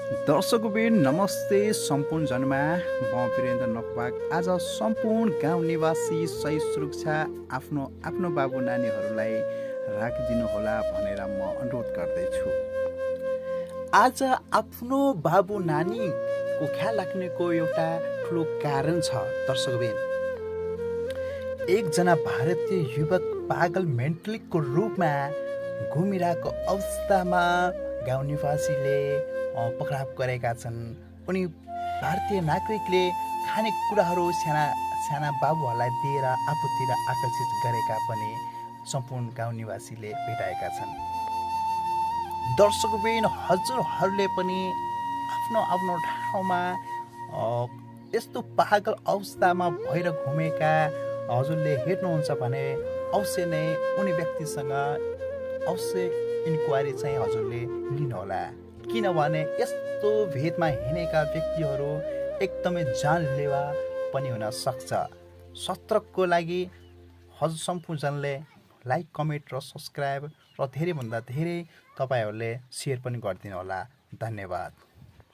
दर्शकबिन नमस्ते सम्पूर्ण जनमा म वीरेन्द्र नकवाक आज सम्पूर्ण गाउँ निवासी सही सुरक्षा आफ्नो आफ्नो बाबु नानीहरूलाई राखिदिनुहोला भनेर म अनुरोध गर्दैछु। आज आफ्नो बाबु नानीको ख्याल राख्नेको एउटा ठुलो कारण छ। दर्शकबिन एकजना भारतीय युवक पागल मेन्टलिकको रूपमा घुमिरहेको अवस्थामा गाउँ निवासीले पक्राउ गरेका छन्। उनी भारतीय नागरिकले खानेकुराहरू साना बाबुहरूलाई दिएर आफूतिर आकर्षित गरेका पनि सम्पूर्ण गाउँ निवासीले भेटाएका छन्। दर्शकबिन हजुरहरूले पनि आफ्नो आफ्नो ठाउँमा यस्तो पागल अवस्थामा भएर घुमेका हजुरले हेर्नुहुन्छ भने अवश्य नै उनी व्यक्तिसँग अवश्य इन्क्वायरी चाहिँ हजुरले लिनुहोला। किनभने यस्तो भेदमा हिँडेका व्यक्तिहरू एकदमै जानलेवा पनि हुन सक्छ। सतर्कको लागि हजुर सम्पूर्णजनले लाइक, कमेन्ट र सब्सक्राइब र धेरैभन्दा धेरै तपाईँहरूले सेयर पनि गरिदिनु होला। धन्यवाद।